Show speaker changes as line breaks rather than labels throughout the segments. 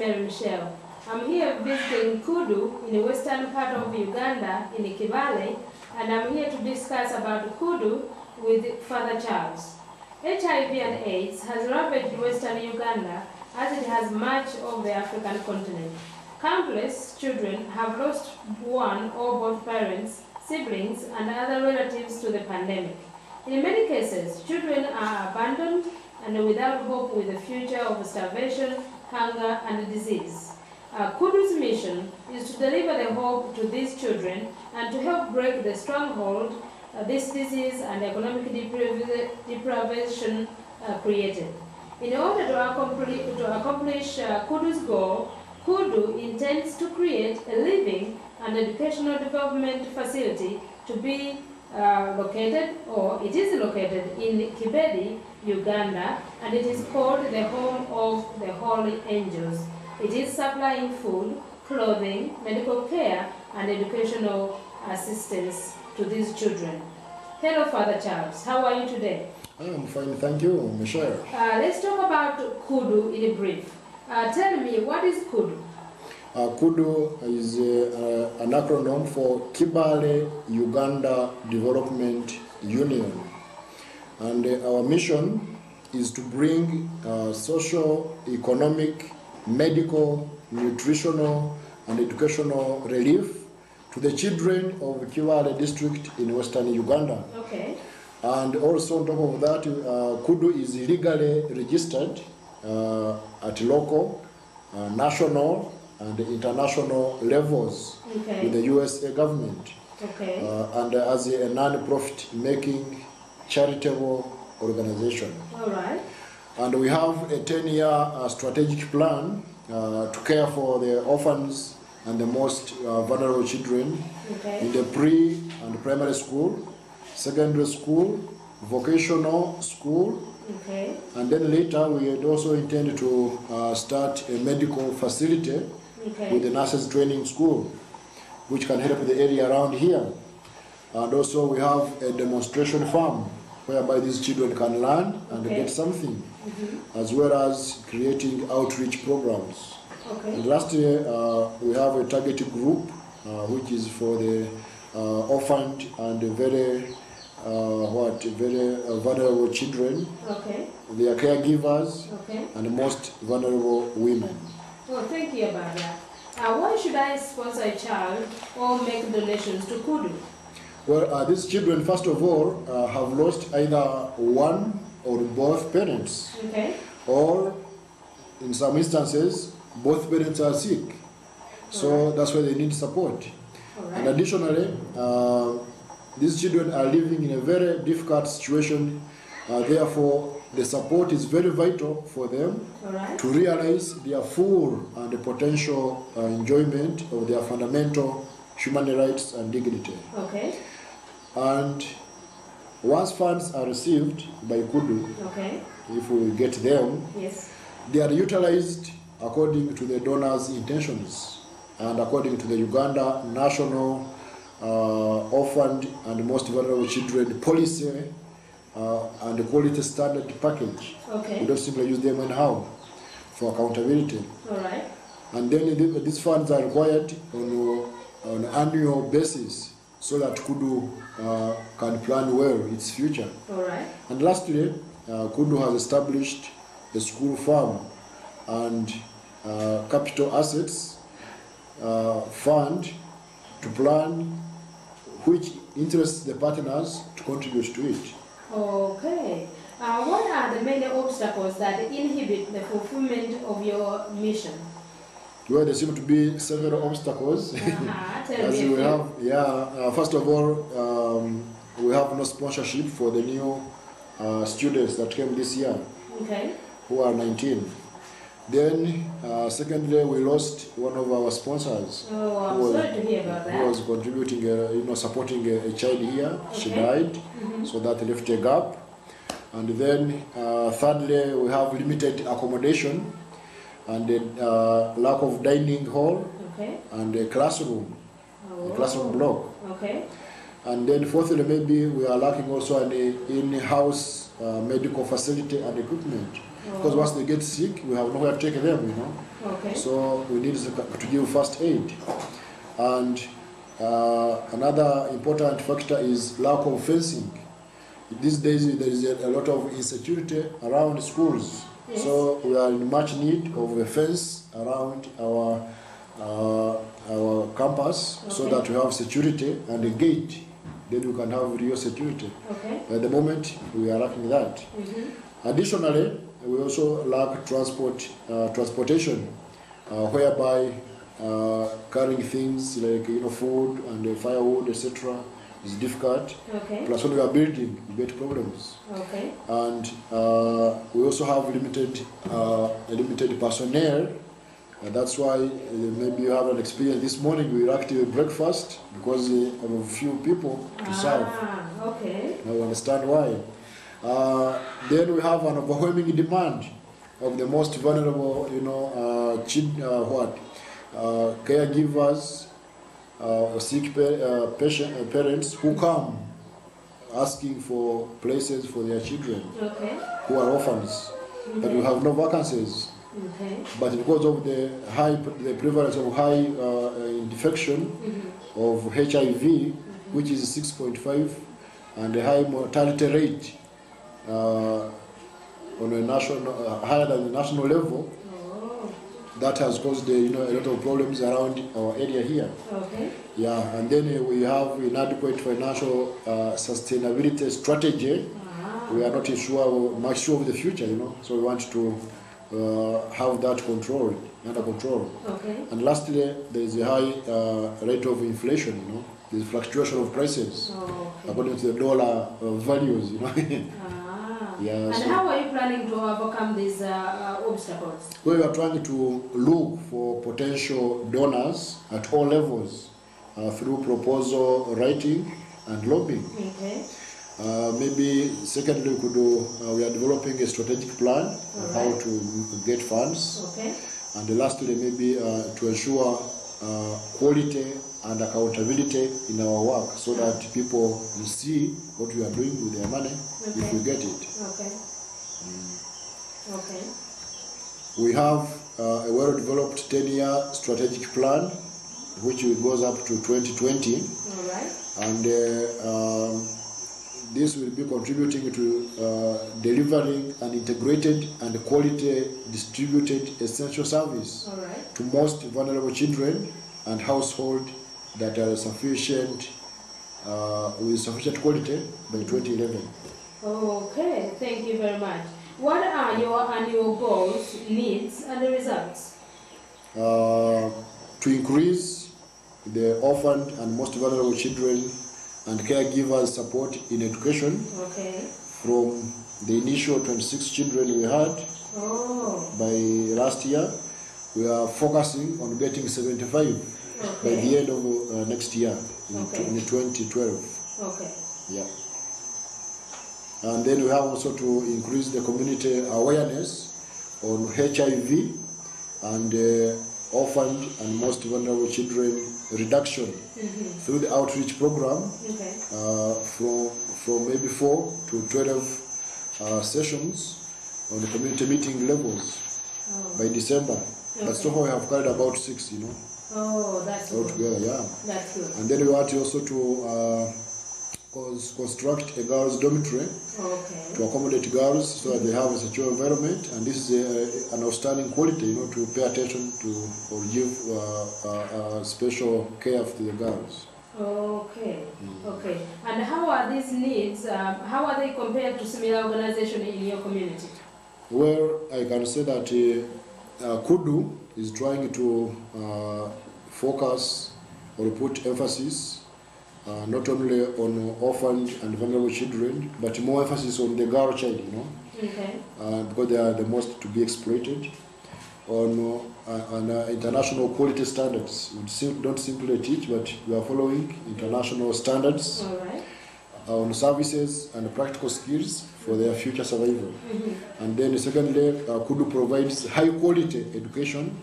Mary Michelle. I'm here visiting KUDU in the western part of Uganda, in Kibale, and I'm here to discuss about KUDU with Father Charles. HIV and AIDS has ravaged western Uganda as it has much of the African continent. Countless children have lost one or both parents, siblings, and other relatives to the pandemic. In many cases, children are abandoned and without hope with the future of starvation, hunger, and disease. KUDU's mission is to deliver the hope to these children and to help break the stronghold this disease and economic deprivation created. In order to accomplish KUDU's goal, KUDU intends to create a living and educational development facility to be located, or it is located, in Kibede, Uganda, and it is called the Home of the Holy Angels. It is supplying food, clothing, medical care, and educational assistance to these children. Hello, Father Charles. How are you today?
I'm fine, thank you, Michelle.
Let's talk about KUDU in brief. Tell me, what is KUDU?
KUDU is an acronym for Kibale Uganda Development Union. And our mission is to bring social, economic, medical, nutritional, and educational relief to the children of Kibale district in western Uganda.
Okay.
And also on top of that, KUDU is legally registered at local, national, and international levels with the USA government.
Okay.
And as a non-profit making charitable organization.
All right.
And we have a 10-year strategic plan to care for the orphans and the most vulnerable children in the pre and primary school, secondary school, vocational school, and then later we had also intended to start a medical facility with the nurses training school, which can help the area around here. And also we have a demonstration farm whereby these children can learn and get something, as well as creating outreach programs. And last year we have a targeted group which is for the orphaned and very vulnerable children, their caregivers, and the most vulnerable women.
Oh, thank you about that. Why should I sponsor a child or make donations to KUDU?
Well, these children, first of all, have lost either one or both parents, or in some instances, both parents are sick. So that's why they need support. And additionally, these children are living in a very difficult situation. Therefore, the support is very vital for them to realize their full and potential enjoyment of their fundamental human rights and dignity. And once funds are received by KUDU, if we get them, they are utilized according to the donors' intentions and according to the Uganda National Orphaned and Most Vulnerable Children Policy and the Quality Standard Package. We don't simply use them anyhow for accountability. And then these funds are required on an annual basis so that KUDU can plan well its future. And lastly, KUDU has established a school farm and capital assets fund to plan which interests the partners to contribute to it.
What are the main obstacles that inhibit the fulfillment of your mission?
Well, there seem to be several obstacles. As we have, first of all, we have no sponsorship for the new students that came this year, who are 19. Then, secondly, we lost one of our sponsors.
I'm sorry to hear about that.
Who was contributing, supporting a child here. She died, so that left a gap. And then, thirdly, we have limited accommodation and lack of dining hall and a classroom, a classroom block. And then, fourthly, maybe we are lacking also an in-house medical facility and equipment. Because once they get sick, we have nowhere to take them, you know.
Okay.
So we need to give first aid. And another important factor is lack of fencing. These days there is a lot of insecurity around schools. Yes. So we are in much need of a fence around our campus, okay, so that we have security and a gate. Then we can have real security. Okay. At the moment, we are lacking that. Mm-hmm. Additionally, we also lack transportation, whereby carrying things like food and firewood, etc., is difficult. Okay. Plus, when we are building, we get problems. Okay. And we also have limited personnel. That's why maybe you have an experience. This morning we lacked breakfast because of a few people to serve. Okay. Now we understand why. Then we have an overwhelming demand of the most vulnerable, caregivers, sick parents who come asking for places for their children, okay, who are orphans, okay, but we have no vacancies. Okay. But because of the prevalence of high infection, mm-hmm, of HIV, mm-hmm, which is 6.5, and the high mortality rate on a national higher than the national level, oh, that has caused a lot of problems around our area here. Okay. Yeah, and then we have inadequate financial sustainability strategy. We are not much sure of the future, so we want to have that under control. Okay. And lastly, there is a high rate of inflation, there's fluctuation of prices, okay, according to the dollar values, Yeah,
and how are you planning to overcome these obstacles?
We are trying to look for potential donors at all levels through proposal writing and lobbying. Okay. Maybe secondly, we are developing a strategic plan on how to get funds. Okay. And lastly, maybe to ensure quality and accountability in our work, so that people will see what we are doing with their money, okay, if we get it. Okay. Okay. We have a well-developed 10-year strategic plan, which goes up to 2020. All right. And this will be contributing to delivering an integrated and quality distributed essential service, all right, to most vulnerable children and households that are sufficient with sufficient quality by 2011.
Okay, thank you very much. What are your annual goals, needs, and the results?
To increase the orphaned and most vulnerable children and caregivers support in education, okay, from the initial 26 children we had, oh, by last year. We are focusing on getting 75, okay, by the end of next year, in 2012. Okay. Yeah. And then we have also to increase the community awareness on HIV and orphaned and most vulnerable children reduction, mm-hmm, through the outreach program, okay, from maybe 4 to 12 sessions on the community meeting levels, oh, by December. Okay. But so far we have carried about 6,
Oh, that's
all
good.
Together, yeah.
That's good.
And then we want also to construct a girls' dormitory, okay, to accommodate girls so that they have a secure environment, and this is an outstanding quality, to pay attention to or give special care to the girls.
Okay, okay. And how are these needs, how are they compared to similar organizations in your community?
Well, I can say that KUDU is trying to focus or put emphasis not only on orphaned and vulnerable children, but more emphasis on the girl child, okay, because they are the most to be exploited. On international quality standards, we don't simply teach, but we are following international standards, all right, on services and practical skills for their future survival. Mm-hmm. And then secondly, KUDU provides high quality education.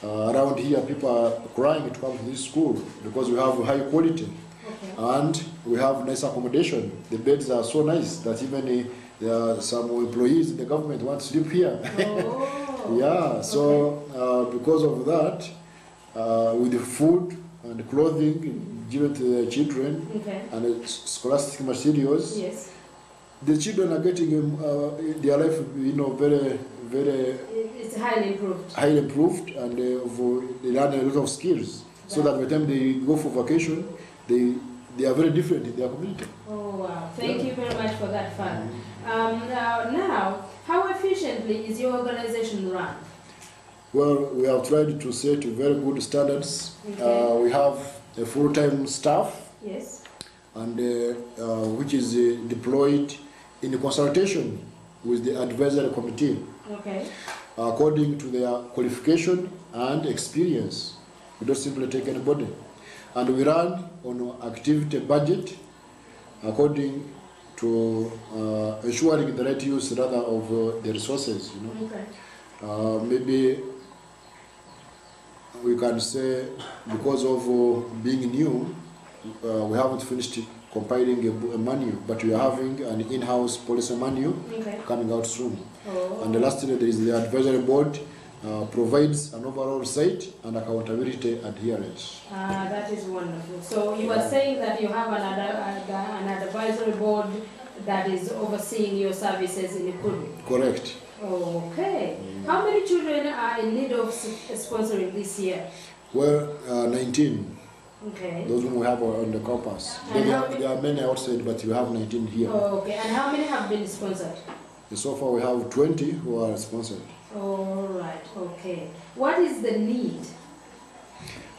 Around here, people are crying to come to this school because we have high quality. Okay. And we have nice accommodation. The beds are so nice that even there are some employees in the government want to sleep here.
Oh.
Yeah, so because of that, with the food and clothing given to the children and the scholastic materials,
yes,
the children are getting their life, very, very.
It's highly improved.
Highly improved, and they learn a lot of skills. So that by the time they go for vacation, they are very different in their community.
Oh wow! Thank you very much for that, Father. Now, how efficiently is your organization run? Well,
we have tried to set very good standards. We have a full-time staff,
yes,
and which is deployed in consultation with the advisory committee, according to their qualification and experience. We don't simply take anybody, and we run on an activity budget according to ensuring the right use rather of the resources. Maybe we can say because of being new, we haven't finished compiling a manual, but we are having an in-house policy manual coming out soon.
Oh.
And lastly, there is the advisory board provides an overall sight and accountability adherence.
That is wonderful. So you were saying that you have an advisory board that is overseeing your services in KUDU.
Correct.
Okay. How many children are in need of sponsoring this year?
Well, 19.
Okay.
Those whom we have on the campus. There are many outside, but we have 19 here.
Okay. And how many have been sponsored?
So far we have 20 who are sponsored.
All right. Okay. What is the need?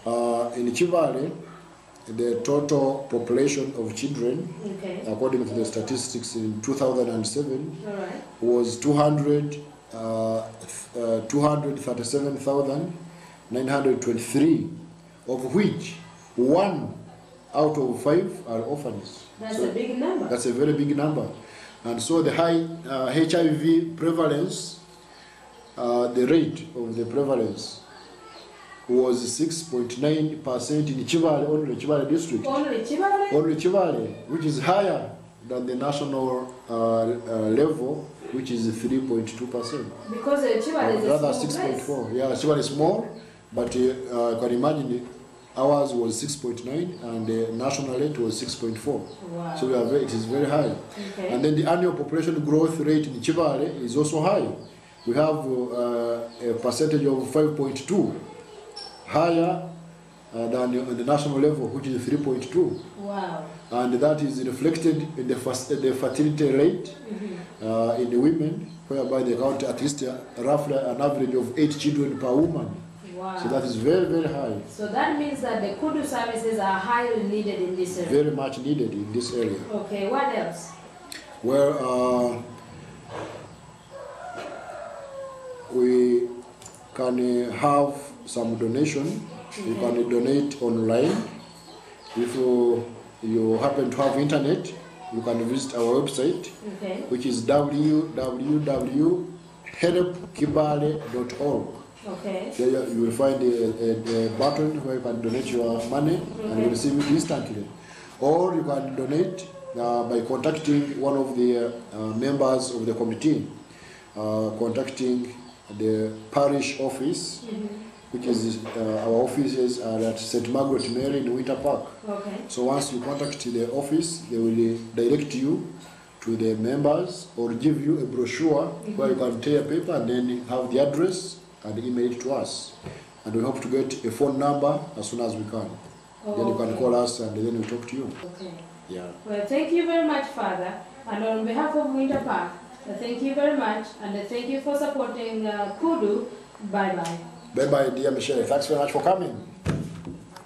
In Kibale, the total population of children, according to the statistics in 2007, was 237,923, of which 1 out of 5 are orphans.
That's a big number.
That's a very big number. And so the high HIV prevalence, the rate of the prevalence was 6.9% in Kibale, only Kibale district.
Only Kibale?
Only Kibale, which is higher than the national level, which is 3.2%.
Because Kibale is
rather
a small
6.4. Yeah, Kibale is small, but you can imagine ours was 6.9 and the national rate was 6.4.
Wow.
So it is very high. And then the annual population growth rate in Kibale is also high. We have a percentage of 5.2, higher than the national level, which is 3.2.
Wow.
And that is reflected in the fertility rate in the women, whereby they count at least roughly an average of 8 children per woman.
Wow.
So that is very, very high.
So that means that the KUDU services are highly needed in this area.
Very much needed in this area.
Okay, what else?
Well, we can have some donation. You can donate online. If you happen to have internet, you can visit our website, which is www.helpkibale.org. There you will find a button where you can donate your money and you will receive it instantly. Or you can donate by contacting one of the members of the committee, contacting the parish office, which is our offices are at St. Margaret Mary in Winter Park. So once you contact the office, they will direct you to the members or give you a brochure where you can tear paper and then have the address and email it to us. And we hope to get a phone number as soon as we can. Then you can call us and then we'll talk to you. Yeah.
Well, thank you very much, Father. And on behalf of Winter Park, thank you very much. And thank you for supporting KUDU. Bye-bye.
Bye-bye, dear Michelle. Thanks very much for coming.